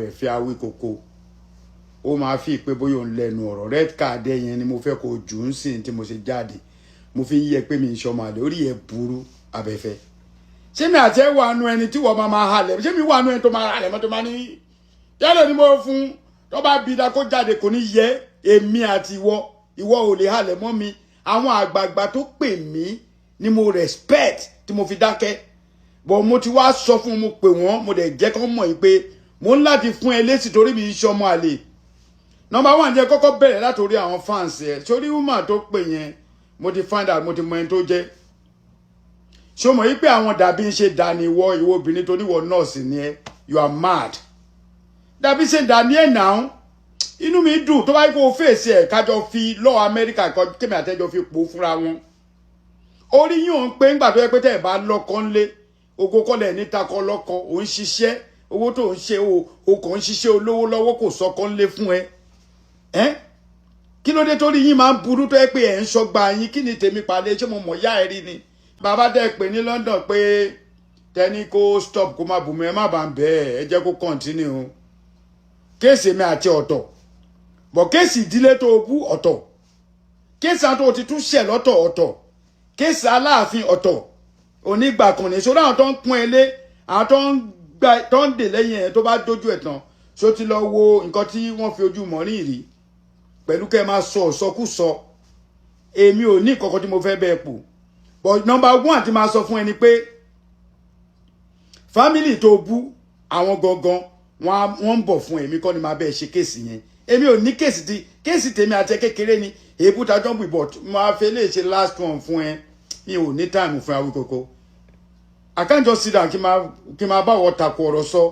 Abẹ́fẹ́ Awíkoko ó máa fi pé bóyá òun lẹ́nu ọ̀rọ̀ red card yẹn ni mo fẹ́ kó jù ú sí tí mo ṣe jáde mo fi yẹ pé mi ń ṣọmọ àlè orí ẹ̀ burú Abẹ́fẹ́ ṣé mi àti ẹ wà nù ẹni tí wọ́n máa halẹ̀ ṣé mi wà nù ẹni tó máa halẹ̀ mọ́ tó máa ní yálẹ̀ ni mo fún tó bá bí da kó jáde kò ní yẹ èmi àti ìwọ ò lè halẹ̀ mọ́ mi àwọn àgbààgbà tó pè mí ni mo respect tí mo fi dákẹ́ bọ̀ mo ti wá sọ fún mo pè wọ́n mo dẹ̀ jẹ́ kán mọ̀ yìí pé mo ń láti fún ẹ lésì torí mi iṣẹ́ ọmọ àlè number one jẹ́ kọ́kọ́ bẹ̀rẹ̀ látòrí àwọn fans ẹ̀ sórí woman tó pè yẹn mo ti find out mo ti mọ ẹni tó jẹ́ ṣé o mọ̀ yìí pé àwọn dàbí ń ṣe dání ìwọ obìnrin tó níwọ̀ nọ́ọ̀sì ni ẹ you are mad dàbí ṣe dání ẹ̀ náà inú mi dùn tó bá yẹ kó o fèsì ẹ̀ kájọ fi lọ́ọ̀ Amẹ́ríkà kémi àtẹ́jọ́ fi pò fúnra wọn orí yín òun pé ńgbà tó yẹ pé tẹ́ ẹ̀ bá lọ́kọ́ ńlé ogo kọ́lẹ̀ níta kọ́ lọ́kọ́ òun ṣiṣẹ́ owó tó ń ṣe o kàn ń ṣiṣẹ́ olówó lọ́wọ́ kò sọ́kọ́ ńlé fún ẹ kí ló dé torí yín máa ń burú tó yẹ pé ẹ̀ ń ṣọgbà yín kí ni tèmi pàdé ṣé mo mọ̀ yá ẹ rí ni bàbá dẹ́ pé ní London pé tẹ́ni kó stop kó má bù mí ẹ má bàa bẹ́ẹ̀ ẹ jẹ́ kó continue o kéèsì mi àti ọ̀tọ̀ bọ̀ kéèsì ìdílé tó bú ọ̀tọ̀ kéèsì àwọn tó ti tún ṣẹ̀ lọ́tọ̀ ọ̀tọ̀ kéèsì Aláàfin ọ̀tọ̀ onígbà kan ní ṣọ́ra àwọn tó ń pọ́n ilé àwọn tó ń dè lẹ́yìn ẹ̀ tó bá dójú ẹ̀ tán ṣó ti lọ wo nǹkan tí wọ́n fi ojú mọ́rin rí pẹ̀lú kẹ́ máa sọ ọ̀sọ́kùsọ èmi ò ní ìkọ̀kọ̀ tí mo fẹ́ bẹ́ẹ̀ pò but number one ti máa sọ fún ẹni pé family tó bú àwọn gangan wọ́n ń bọ̀ fún èmi kọ́ ni máa bẹ́ẹ̀ ṣe kéèsì yẹn èmi ò ní kéèsì tèmi àti kékeré ni èébú tajọ́ bù but máa fẹ́ lè ṣe last one fún ẹ mi ò ní time fún Awíkoko I can't just sit down kí n máa bá wọ́n takò ọ̀rọ̀ sọ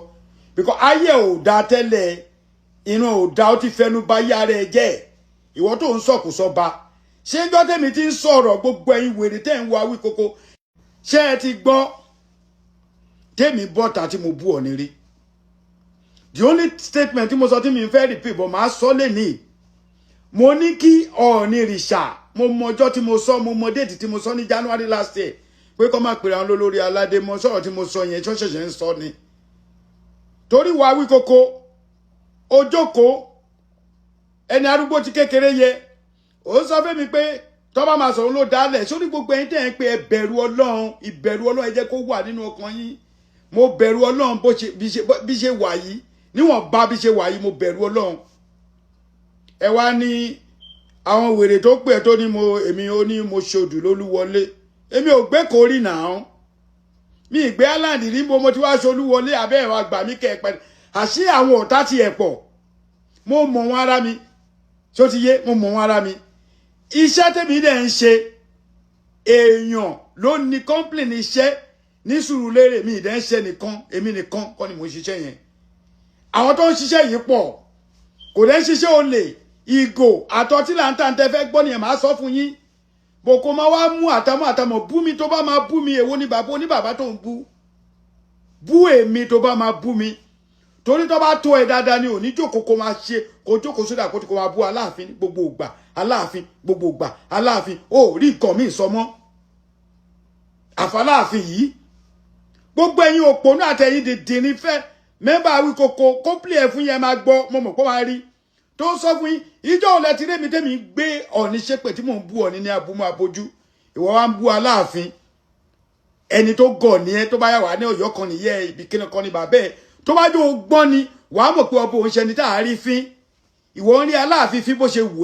because ayé ò dá tẹ́lẹ̀ inú ò dá ó ti fẹnu bá yá rẹ̀ jẹ́ ìwọ tó ń sọ̀kù sọba ṣé ń gbọ́ tèmi ti ń sọ̀rọ̀ gbogbo ẹ̀yin wèrè tẹ́ ń wo Awíkoko ṣé ẹ ti gbọ́ tèmi bọ́ta tí mo bú ọ ní rí the only statement tí mo sọ tí mi fẹ́ repeat bọ̀ máa sọ lè ní mo ní kí Ọọ̀ni rìṣà mo mọ ọjọ́ tí mo sọ mo mọ déètì tí mo sọ ní January last year pé kọ́ máa pèrè àwọn lólórí aládé mọ sọ̀rọ̀ tí mo sọ yẹn tí wọ́n ṣẹ̀ṣẹ̀ ń sọ ni torí wa Awíkoko ojókòó ẹni arúgbó ti kékeré yẹ ó sọ fún mi pé tó bá máa sọ̀rọ̀ ló dálẹ̀ sórí gbogbo ẹ̀yin tẹ́ ń pé ẹ bẹ̀rù Ọlọ́run ìbẹ̀rù Ọlọ́run ẹ jẹ́ kó wà nínú ọkàn yín mo bẹ̀rù Ọlọ́run bí ṣe wà yìí níwọ̀n bá bí ṣe wà yìí mo bẹ̀rù Ọlọ́run ẹ wá ní àwọn wèrè tó pè tó ní èmi ó ní mo ṣodù lólúwọlé èmi ò gbé kórì náà mi ìgbé Island rí mo ti wá ṣolúwọlé abẹ́ ẹ̀wà gbà mí kẹ́ẹ̀pẹ́ àṣé àwọn ọ̀tá ti ẹ̀ pọ̀ mo mọ̀ wọn ara mi tó ti yé mo mọ̀ wọn ara mi iṣẹ́ tèmi dẹ̀ ń ṣe èèyàn ló ní complain iṣẹ́ ní Sùúrùlérè mi ìdẹ́ ń ṣe nìkan èmi nìkan kọ́ ni mo ń ṣiṣẹ́ yẹn àwọn tó ń ṣiṣẹ́ yìí pọ̀ kò dẹ́ ń ṣiṣẹ́ olè ìgò àtọ́tí là ń tà ń tẹ́ fẹ́ gbọ́ nìyẹn máa sọ fún yín bòkó máa wá mú àtàmọ̀ bú mi tó bá máa bú mi èwo ni bàbá oníbàbá tó ń bú èmi tó bá máa bú mi torí tó bá tó ẹ dáadáa ni òní jókòó kó máa ṣe kó jókòó sódà kó máa bú Aláàfin gbogbo ìgbà Aláàfin gbogbo ìgbà Aláàfin ó rí nǹkan míì sọmọ́ àfàláàfin yìí gbogbo ẹ̀yin òpònú àtẹ̀yìn dèdè ní fẹ́ mẹ́bà Awíkoko kọ́pìlì ẹ̀ fún yẹn máa gbọ́ mo mọ̀ pé máa rí tó ń sọ fún yín ìjọ òlẹ̀ tí rémi tẹ́mi gbé Ọọ̀ni ṣépè tí mò ń bú Ọọ̀ni ní abúmọ́ abojú ìwọ wa ń bú Aláàfin ẹni tó gọ̀ ní ẹ tó bá yà wá ní Ọ̀yọ́ kan nìyẹn ibi kíni kan ní bàbá ẹ tó bá jó gbọ́n ni wàá mọ̀ pé ọbọ òun ṣe ni tá a rí fín ìwọ ń rí Aláàfin fín bó ṣe wù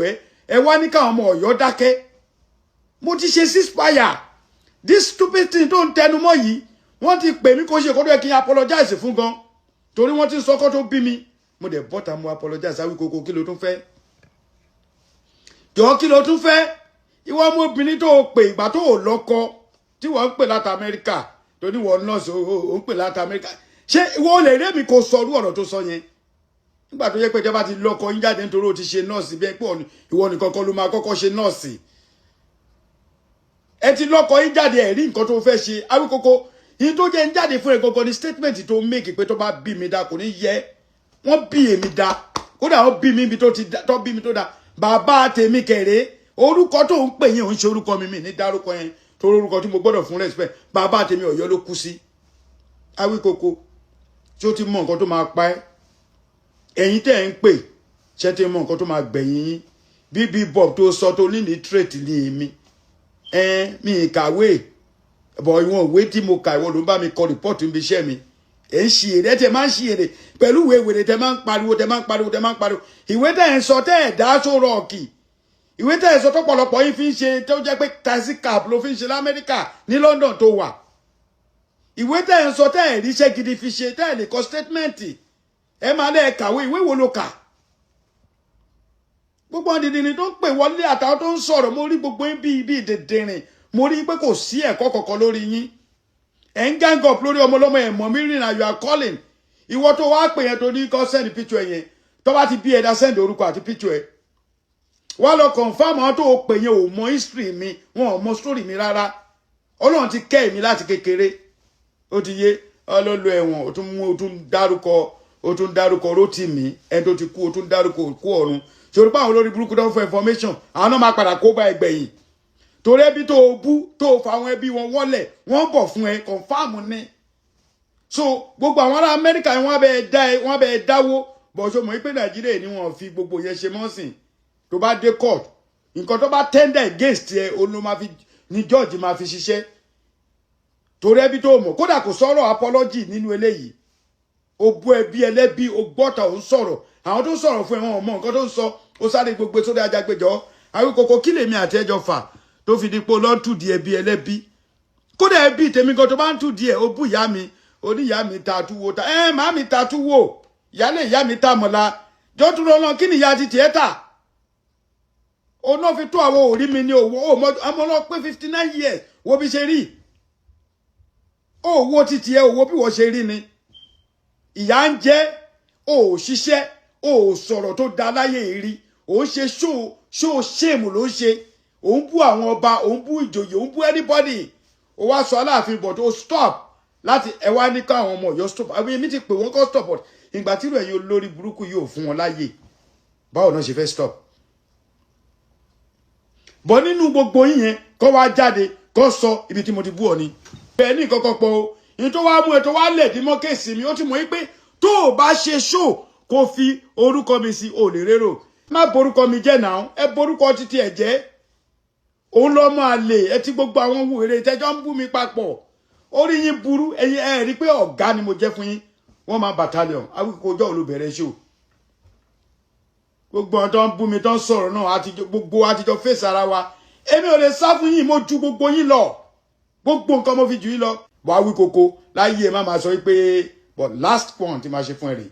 ẹ wá ní káwọn ọmọ Ọ̀yọ́ dákẹ́ mo ti ṣe ceasefire this stupid thing tó ń tẹnu mọ́ yìí wọ́n ti pè mí kó ṣe kó tó yẹ kí n apologize fún gan torí wọ́n ti sọ kó tó bí mi mo dẹ̀ bọ́ta mo apologize Awíkoko kí ló tún fẹ́ jọ kí ló tún fẹ́ ìwọ ọmọbìnrin tó pè ìgbà tó lọ́kọ tí wọ́n ń pè láti Amẹ́ríkà tó ní wọ́n nọ́ọ̀sì ó ń pè láti Amẹ́ríkà ṣé ìwọ lè rí èmi kò sọ orú ọ̀rọ̀ tó sọ yẹn nígbà tó yẹ pé ìjọba ti lọ́kọ yín jáde nítorí ó ti ṣe nọ́ọ̀sì bí ẹ pé ìwọ nìkan kọ́ ló máa kọ́kọ́ ṣe nọ́ọ̀sì ẹ ti lọ́kọ yín jáde ẹ̀ rí nǹkan tó fẹ́ ṣe Awíkoko yìí tó jẹ́ ń jáde fún ẹ gangan ní statement tó make pé tó bá bí mi dá kò ní yẹ wọ́n bí èmi dá kódà wọ́n bí mi ibi tó bí mi tó dá bàbá tèmi kẹrẹ orúkọ tó ń pè yín òun ṣe orúkọ mi ní dárúkọ yẹn tó orúkọ tí mo gbọ́dọ̀ fún respect bàbá tèmi Ọ̀yọ́ ló kú sí Awíkoko tí ó ti mọ nǹkan tó máa pa ẹ́ ẹ̀yin tẹ́ ń pè ṣé tí mọ̀ nǹkan tó máa gbẹ̀yìn yín bíbí bob tó sọ tó ní literate ní èmi mi kàwé bọ̀ ìwọ̀n òwe tí mo kà ìwọ̀n ló ń bá mi kọ report níbi iṣẹ́ mi ẹ̀ ń ṣe èrè tẹ́ máa ń ṣe èrè pẹ̀lú ìwé ìwé tẹ́ máa ń pariwo ìwé tẹ́ ń sọ tẹ́ ẹ̀ dá sóró ọ̀kì ìwé tẹ́ ẹ̀ sọ tọ́pọ̀lọpọ̀ yín fi ń ṣe tó jẹ́ pé taxi cab ló fi ń ṣe lamẹ́ríkà ní London tó wà ìwé tẹ́ ẹ̀ ń sọ tẹ́ ẹ̀ ríṣẹ́ gidi fi ṣe tẹ́ ẹ̀ lè kọ statement ẹ máa lẹ́ kàwé ìwé wo ló kà gbogbo ọ̀dìdìrín tó ń pè wọlé àtàwọn tó ń sọ̀rọ̀ mo rí gbogbo yín bíi dèdèrìn mo rí pé kò sí ẹ̀kọ́ kọ̀ọ̀kan lórí yín ẹ̀ ń gang up lórí ọmọlọ́mọ ẹ̀ mọ̀ mí rìn na you are calling ìwọ tó wá pè yẹn tó ní kọ́ send picture yẹn tó bá ti bí ẹ̀dá send orúkọ àti picture ẹ̀ wá lọ confirm àwọn tó pè yẹn ò mọ history mi wọn ò mọ story mi rárá Ọlọ́run ti kẹ́ mi láti kékeré ó ti yé ọlọ́lọ́ ẹ̀wọ̀n ó tún dárúkọ Rótìmí ẹni tó ti kú ó tún dárúkọ òkú ọ̀run ṣòro pé àwọn olórí burúkú tó ń fọ information àwọn náà máa padà kó bá ẹgbẹ̀yìn torí ẹbí tó bú tó fa àwọn ẹbí wọn wọlẹ̀ wọ́n bọ̀ fún ẹ confam ní so gbogbo àwọn ará Amẹ́ríkà wọ́n bẹ dáwó bọ̀ ṣo mọ̀ pé Nàìjíríà ni wọ́n fi gbogbo yẹn ṣe mọ́sìn tó bá dé court nǹkan tó bá tender against ẹ olú máa fi ní George máa fi ṣiṣẹ́ torí ẹbí tó mọ̀ kódà kò sọ̀rọ̀ apology nínú eléyìí ó bú ẹbí ẹlẹ́bí ó gbọ́ta ó ń sọ̀rọ̀ àwọn tó ń sọ̀rọ̀ fún ẹ wọn ò mọ nǹkan tó ń sọ ó sáré gbogbo sórí ajagbèjọ àwíkòkò kí lèmi àti ẹjọ fà tó fi di pé lọ́n tù di ẹbí ẹlẹ́bí kódà ẹbí tèmi gan tó bá ń tù di ẹ̀ ó bú ìyá mi oníyá mi ta túwó ta màá mi ta túwó ìyálé ìyá mi ta mọ̀la jọ́ tún lọ́nà kí ni ìyá ti tiẹ̀ tà òun náà fi tó àwọn òrí mi ní owó ọmọ náà pé 59 years wo bí ṣe rí owó ti tiẹ̀ owó bí wọ́n ṣe rí ni ìyá ń jẹ́ ò ṣiṣẹ́ ò sọ̀rọ̀ tó da láyé rí ò ń ṣe ṣó ṣéèmù ló ń ṣe ò ń bú àwọn ọba ò ń bú ìjòyè ò ń bú anybody ó wá sọ Aláàfin but ó stop láti ẹ wá ní káwọn ọmọ Ọ̀yọ́ stop àwọn èmi ti pè wọ́n kọ́ stop but ìgbà tí ìrò ẹ̀yin olórí burúkú yóò fún wọn láyè báwo náà ṣe fẹ́ stop bọ́ nínú gbogbo yín kọ́ wá jáde kọ́ sọ ibi tí mo ti bú ọ ni bẹ́ẹ̀ ní kọ́kọ́ pọ̀ o ní tó wá mú ẹ tó wá lẹ̀ dí mọ́ kéèsì mi ó ti mọ̀ pé tó o bá ṣe ṣó kó fi orúkọ mi sí ò lè rérò má borúkọ mi jẹ́ náà ẹ borúkọ títí ẹ̀ jẹ́ òun lọ́ máa lè ẹ tí gbogbo àwọn wèrè tẹ́jọ́ ń bú mi papọ̀ orí yín burú ẹ̀yin ẹ rí pé ọ̀gá ni mo jẹ́ fún yín wọ́n máa battalion awíkojọ́ olùbẹ̀rẹ̀ ṣó gbogbo ọ̀n tó ń bú mi tó ń sọ̀rọ̀ náà gbogbo àtijọ́ fèsì ara wa èmi ò lè sá fún yín mo ju gbogbo yín lọ gbogbo nǹkan mo fi jù yín lọ wàá wí koko láyé ẹ má máa sọ pé but last point tí máa ṣe fún ẹ rè